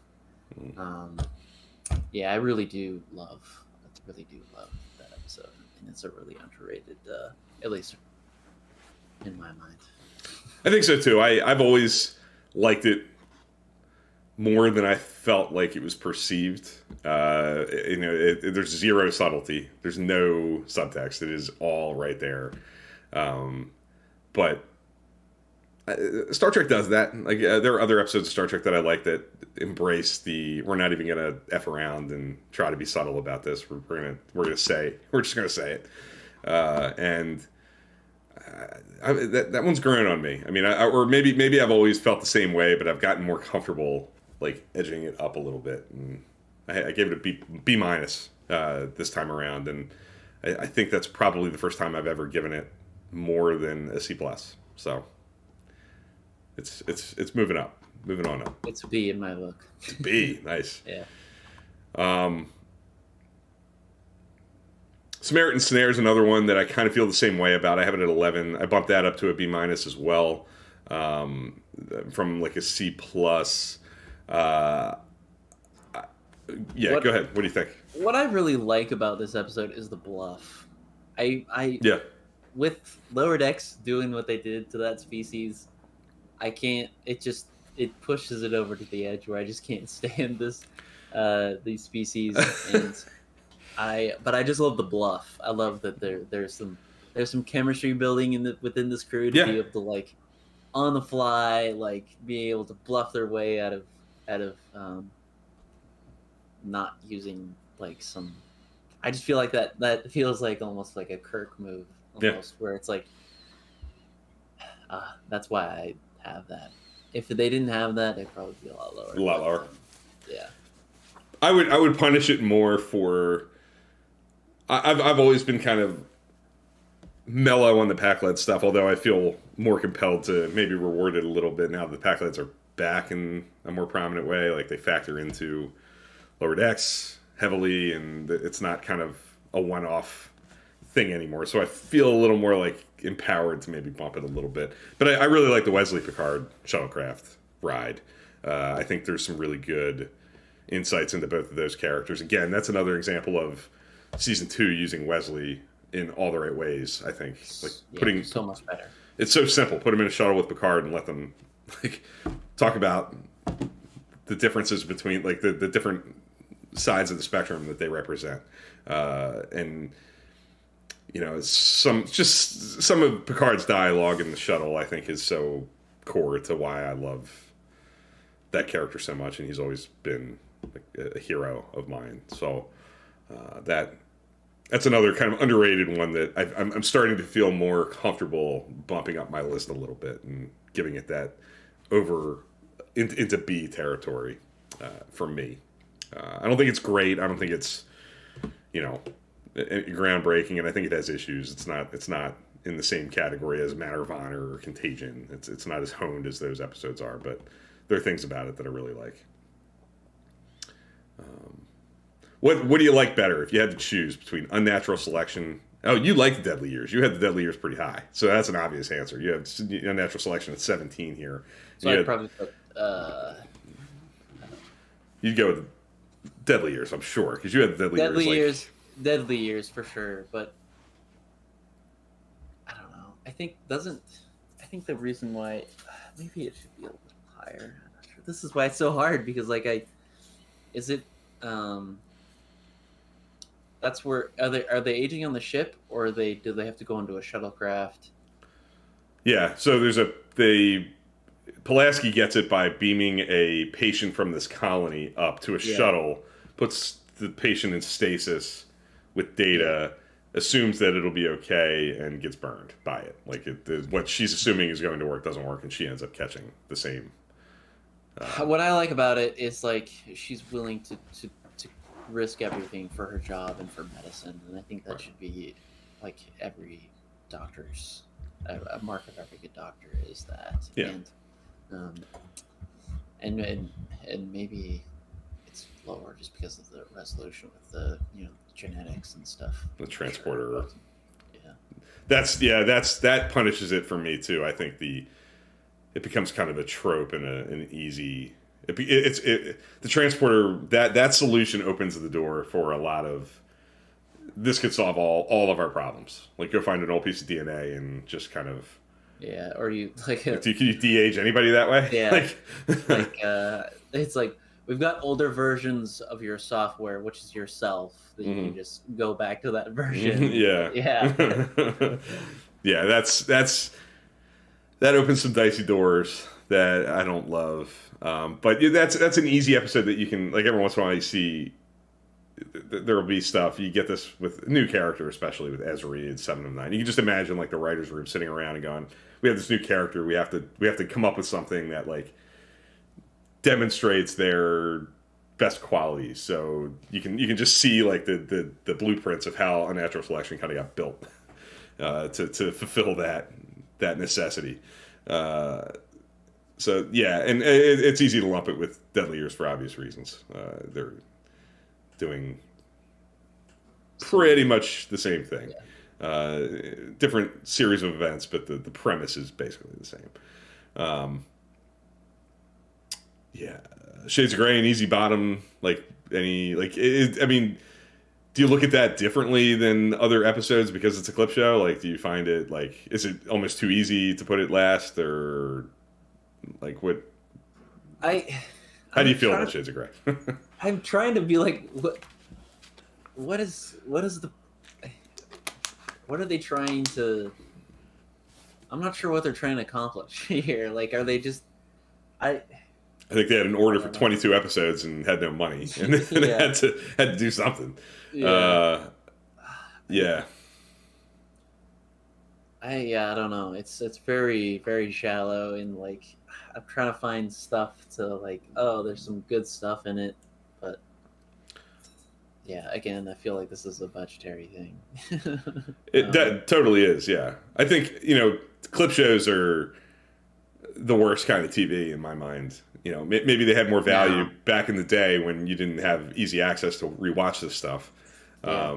Speaker 2: I really do love that episode, and it's a really underrated, at least in my mind.
Speaker 1: I think so too. I've always liked it more than I felt like it was perceived. There's zero subtlety. There's no subtext. It is all right there. But Star Trek does that. Like there are other episodes of Star Trek that I like that embrace we're not even gonna F around and try to be subtle about this. We're just gonna say it. That one's growing on me. I mean, or maybe I've always felt the same way, but I've gotten more comfortable like edging it up a little bit, and I gave it a B minus this time around, and I think that's probably the first time I've ever given it more than a C plus. So it's moving on up.
Speaker 2: It's a B in my book.
Speaker 1: B, nice.
Speaker 2: Yeah.
Speaker 1: Samaritan Snare is another one that I kind of feel the same way about. I have it at 11. I bumped that up to a B minus as well, from like a C plus. Go ahead. What do you think?
Speaker 2: What I really like about this episode is the bluff. With Lower Decks doing what they did to that species, I can't. It pushes it over to the edge where I just can't stand this these species, and but I just love the bluff. I love that there's some chemistry building within this crew to be able to like on the fly, like be able to bluff their way out of not using like some. I just feel like that feels like almost like a Kirk move, almost where it's like, that's why I have that. If they didn't have that, they'd probably be a lot lower.
Speaker 1: A lot lower.
Speaker 2: Yeah.
Speaker 1: I would punish it more for. I've always been kind of mellow on the Pac-Led stuff, although I feel more compelled to maybe reward it a little bit now that the Pac-Leds are back in a more prominent way. Like they factor into Lower Decks heavily, and it's not kind of a one-off thing anymore. So I feel a little more like empowered to maybe bump it a little bit. But I really like the Wesley Picard shuttlecraft ride. I think there's some really good insights into both of those characters. Again, that's another example of season 2 using Wesley in all the right ways. I think putting
Speaker 2: so much better.
Speaker 1: It's so simple. Put him in a shuttle with Picard and let them like talk about the differences between like the different sides of the spectrum that they represent, and you know some of Picard's dialogue in the shuttle I think is so core to why I love that character so much, and he's always been like a hero of mine. So that's another kind of underrated one that I'm starting to feel more comfortable bumping up my list a little bit and giving it that into B territory for me. I don't think it's great. I don't think it's groundbreaking, and I think it has issues. It's not in the same category as Matter of Honor or Contagion. It's not as honed as those episodes are, but there are things about it that I really like. What do you like better if you had to choose between Unnatural Selection? Oh, you like the Deadly Years. You had the Deadly Years pretty high, so that's an obvious answer. You have Unnatural Selection at 17 here.
Speaker 2: So I'd probably put.
Speaker 1: You'd go with Deadly Years, I'm sure, because you had the Deadly Years.
Speaker 2: Deadly Years for sure, but I don't know. I think the reason why maybe it should be a little higher. I'm not sure. This is why it's so hard because that's where are they aging on the ship, or do they have to go into a shuttlecraft?
Speaker 1: Yeah, so Pulaski gets it by beaming a patient from this colony up to a shuttle, puts the patient in stasis with data, assumes that it'll be okay, and gets burned by it. Like what she's assuming is going to work doesn't work, and she ends up catching the same.
Speaker 2: What I like about it is like she's willing to risk everything for her job and for medicine, and I think that should be like every doctor's a mark of every good doctor is that.
Speaker 1: Yeah.
Speaker 2: And maybe it's lower just because of the resolution with the genetics and stuff.
Speaker 1: The transporter.
Speaker 2: Yeah.
Speaker 1: That punishes it for me too. I think it becomes kind of a trope and an easy. The transporter that solution opens the door for a lot of. This could solve all of our problems. Like go find an old piece of DNA and just kind of.
Speaker 2: Yeah, or you like.
Speaker 1: Can you de-age anybody that way?
Speaker 2: Yeah. It's like we've got older versions of your software, which is yourself. That you can just go back to that version.
Speaker 1: Yeah. Yeah. That opens some dicey doors that I don't love. But that's an easy episode that you can like every once in a while you see. There will be stuff you get this with a new character, especially with Ezri and 7 of 9. You can just imagine like the writers' room sitting around and going, "We have this new character. We have to come up with something that like demonstrates their best qualities." So you can just see like the blueprints of how Unnatural Selection kind of got built to fulfill that necessity. So yeah, and it's easy to lump it with Deadly Years for obvious reasons. They're doing pretty much the same thing. Different series of events, but the premise is basically the same. Shades of Grey and Easy Bottom, I mean, do you look at that differently than other episodes because it's a clip show? Like, do you find it is it almost too easy to put it last, or like what? How do you feel about Shades of Grey?
Speaker 2: I'm trying to be like, what is the, what are they trying to? I'm not sure what they're trying to accomplish here. Like, are they just? I
Speaker 1: think they had an order for
Speaker 2: don't know.
Speaker 1: 22 episodes and had no money, and
Speaker 2: Yeah.
Speaker 1: had to do something.
Speaker 2: Yeah.
Speaker 1: Yeah.
Speaker 2: I don't know. It's very very shallow, and like I'm trying to find stuff to like. Oh, there's some good stuff in it, but yeah, again, I feel like this is a budgetary thing.
Speaker 1: That totally is. Yeah, I think clip shows are the worst kind of TV in my mind. Maybe they had more value back in the day when you didn't have easy access to rewatch this stuff.
Speaker 2: Yeah.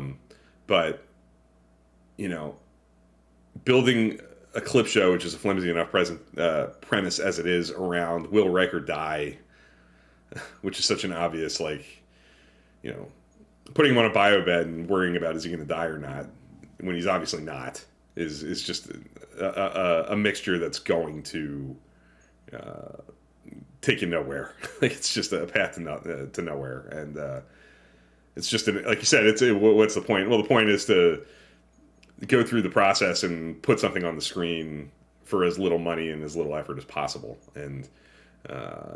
Speaker 1: But building a clip show, which is a flimsy enough premise as it is, around will Riker die, which is such an obvious, putting him on a bio bed and worrying about is he going to die or not when he's obviously not is just a mixture that's going to take you nowhere. Like it's just a path to nowhere, and it's just like you said. What's the point? Well, the point is to go through the process and put something on the screen for as little money and as little effort as possible, and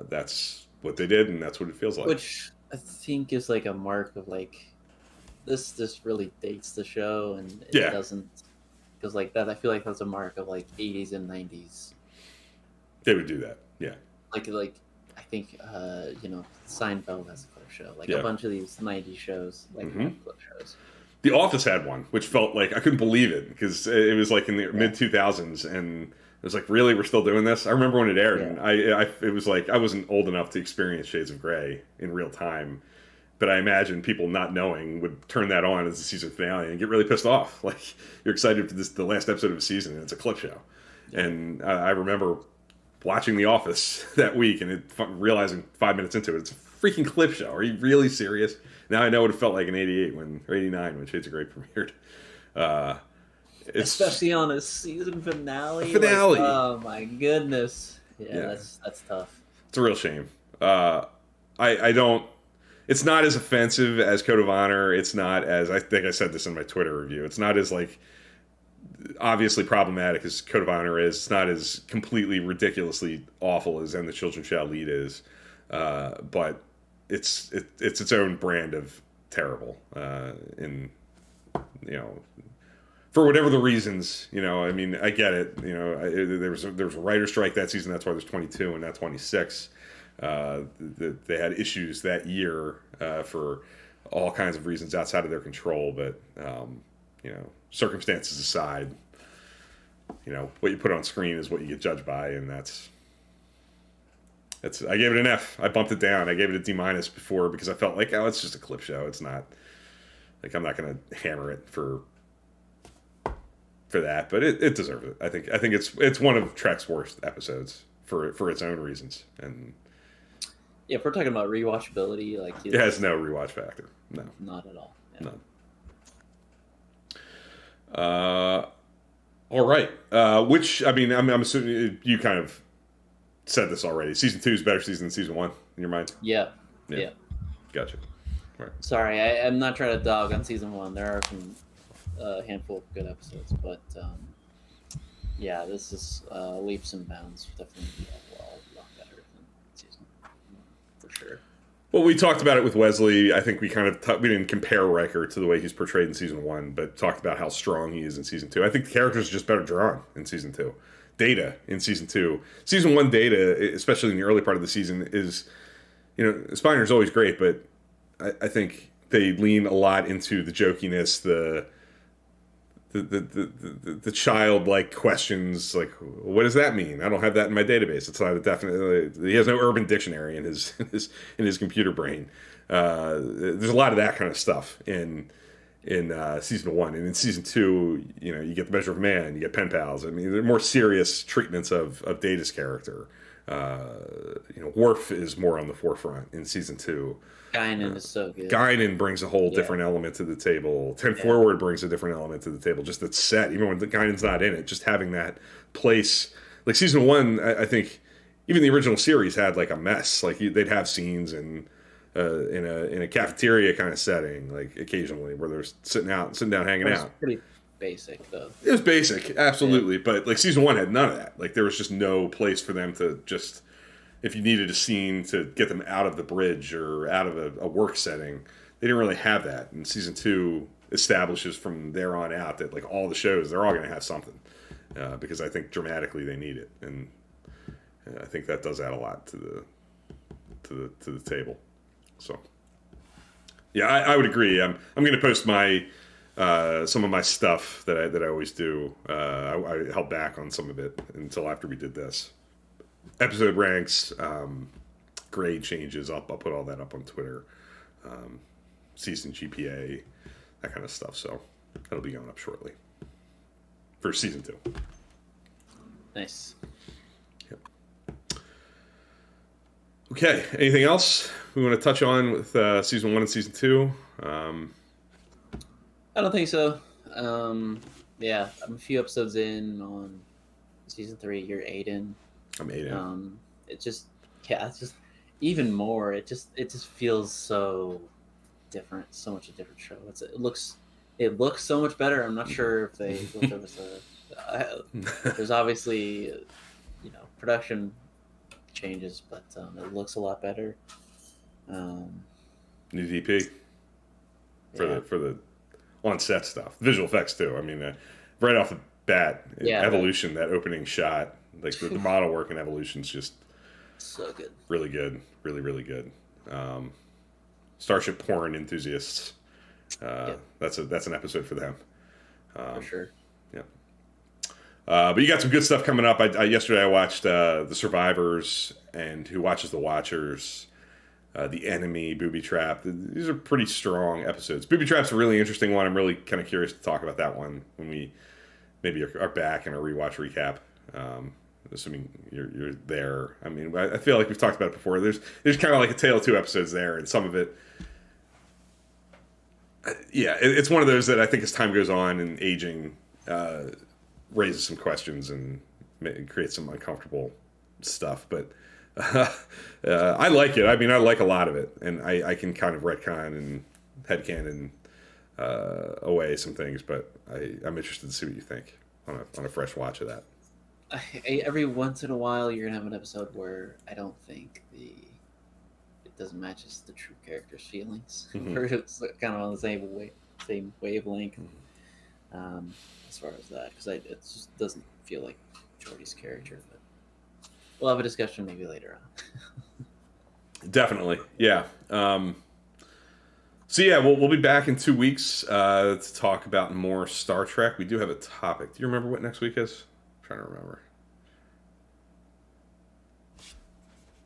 Speaker 1: that's what they did, and that's what it feels like.
Speaker 2: Which I think is like a mark of like this really dates the show, and it doesn't, because like that I feel like that's a mark of like 80s and 90s.
Speaker 1: They would do that, yeah.
Speaker 2: Like I think Seinfeld has a clip show, like a bunch of these 90s shows, like clip shows.
Speaker 1: The Office had one, which felt like I couldn't believe it because it was like in the mid 2000s, and it was like, really, we're still doing this? I remember when it aired, and it was like I wasn't old enough to experience Shades of Grey in real time, but I imagine people not knowing would turn that on as the season finale and get really pissed off. Like you're excited for the last episode of a season, and it's a clip show. And I remember watching The Office that week and realizing 5 minutes into it, it's a freaking clip show. Are you really serious? Now I know what it felt like in '88 or '89 when Shades of Grey premiered.
Speaker 2: Especially on a season finale.
Speaker 1: Finale.
Speaker 2: Like, oh my goodness. Yeah, that's tough.
Speaker 1: It's a real shame. I don't. It's not as offensive as Code of Honor. It's not as, I think I said this in my Twitter review. It's not as like obviously problematic as Code of Honor is. It's not as completely ridiculously awful as And the Children Shall Lead is. But it's its own brand of terrible. For whatever the reasons, I mean, I get it. There was a writer's strike that season. That's why there's 22 and not 26. They had issues that year for all kinds of reasons outside of their control. But circumstances aside, what you put on screen is what you get judged by, and that's. I gave it an F. I bumped it down. I gave it a D- before because I felt like, it's just a clip show. It's not like I'm not going to hammer it for that, but it deserves it. I think it's one of Trek's worst episodes for its own reasons. And
Speaker 2: yeah, if we're talking about rewatchability, like
Speaker 1: it has no rewatch factor. No,
Speaker 2: not at all. Yeah.
Speaker 1: None. All right. Which I mean, I'm assuming you kind of said this already. Season 2 is better season than season 1 in your mind.
Speaker 2: Yeah.
Speaker 1: Gotcha. All right.
Speaker 2: Sorry, I'm not trying to dog on season 1. There are some handful of good episodes, but this is leaps and bounds. Definitely a lot better than season 1, for sure.
Speaker 1: Well, we talked about it with Wesley. I think we kind of we didn't compare Riker to the way he's portrayed in season 1, but talked about how strong he is in season 2. I think the characters are just better drawn in season 2. Data in season 2. Season 1 Data, especially in the early part of the season, is Spiner's always great, but I think they lean a lot into the jokiness, the childlike questions, like, what does that mean? I don't have that in my database. It's not a definite. He has no Urban Dictionary in his computer brain. There's a lot of that kind of stuff in season 1, and in season 2, you get the Measure of Man, you get pen pals. I mean, they're more serious treatments of Data's character. Worf is more on the forefront in season 2.
Speaker 2: Guinan is so good.
Speaker 1: Guinan brings a whole different element to the table. 10 Forward brings a different element to the table. Just that set, even when the Guinan's not in it, just having that place. Like season 1, I think even the original series had like a mess. Like they'd have scenes and in a cafeteria kind of setting, like occasionally where they're sitting down, hanging
Speaker 2: It was
Speaker 1: out.
Speaker 2: pretty basic though.
Speaker 1: It was basic, absolutely, but like season 1 had none of that. Like there was just no place for them to just, if you needed a scene to get them out of the bridge or out of a work setting, they didn't really have that. And season 2 establishes from there on out that like all the shows, they're all going to have something, because I think dramatically they need it, and I think that does add a lot to the table. So yeah, I would agree. I'm going to post my some of my stuff that I always do. I held back on some of it until after we did this. Episode ranks, grade changes. I'll put all that up on Twitter. Season GPA, that kind of stuff. So that'll be going up shortly for season 2.
Speaker 2: Nice.
Speaker 1: Yep. Okay. Anything else we want to touch on with season 1 and season 2?
Speaker 2: I don't think so. Yeah, I'm a few episodes in on season 3. You're 8 in.
Speaker 1: I'm 8 in.
Speaker 2: It's just even more. It just feels so different. So much a different show. It looks so much better. I'm not sure if they there was there's obviously production changes, but it looks a lot better.
Speaker 1: New DP for the on-set stuff, visual effects too. I mean, right off the bat, Evolution, that opening shot, like the model work in Evolution's just
Speaker 2: so good,
Speaker 1: really good, really really good. Starship porn enthusiasts, that's an episode for them,
Speaker 2: for sure.
Speaker 1: Yeah. But you got some good stuff coming up. Yesterday I watched The Survivors and Who Watches the Watchers, The Enemy, Booby Trap. These are pretty strong episodes. Booby Trap's a really interesting one. I'm really kind of curious to talk about that one when we maybe are back in a rewatch recap. Assuming you're there. I mean, I feel like we've talked about it before. There's kind of like a tale of two episodes there, and some of it, it's one of those that I think as time goes on and aging raises some questions and creates some uncomfortable stuff. But I like it. I mean, I like a lot of it, and I can kind of retcon and headcanon away some things. But I'm interested to see what you think on a fresh watch of that.
Speaker 2: Every once in a while, you're gonna have an episode where I don't think it doesn't match the true character's feelings, or it's kind of on the same wavelength. As far as that, because it just doesn't feel like Jordy's character. But we'll have a discussion maybe later on.
Speaker 1: Definitely, yeah. So yeah, we'll be back in 2 weeks to talk about more Star Trek. We do have a topic. Do you remember what next week is? I'm trying to remember.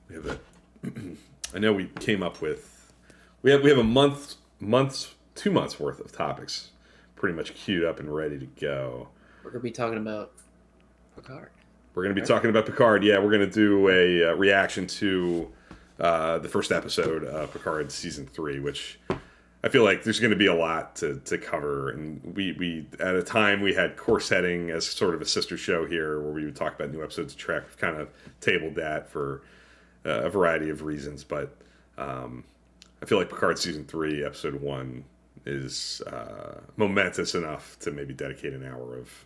Speaker 1: We have I know we came up with. We have a 2 months worth of topics, pretty much queued up and ready to go.
Speaker 2: We're gonna be talking about Picard.
Speaker 1: We're going to be talking about Picard. Yeah, we're going to do a reaction to the first episode of Picard season 3, which I feel like there's going to be a lot to cover. And we at a time we had Core Setting as sort of a sister show here where we would talk about new episodes of Trek. We've kind of tabled that for a variety of reasons, but I feel like Picard season 3, episode 1 is momentous enough to maybe dedicate an hour of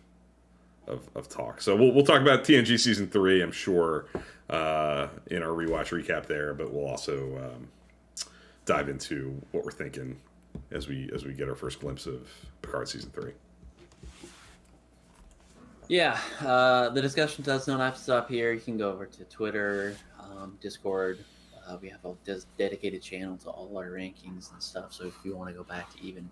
Speaker 1: talk. So we'll talk about TNG season 3, I'm sure, in our rewatch recap there, but we'll also dive into what we're thinking as we get our first glimpse of Picard season 3.
Speaker 2: Yeah, the discussion does not have to stop here. You can go over to Twitter, Discord. We have a dedicated channel to all our rankings and stuff. So if you want to go back to even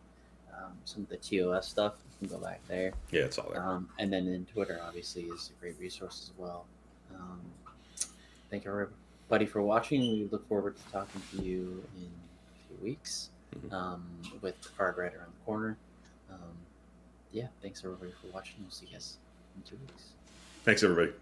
Speaker 2: some of the TOS stuff, you can go back there.
Speaker 1: Yeah, it's all there.
Speaker 2: And then in Twitter, obviously, is a great resource as well. Thank you, everybody, for watching. We look forward to talking to you in a few weeks with the card right around the corner. Thanks, everybody, for watching. We'll see you guys in 2 weeks.
Speaker 1: Thanks, everybody.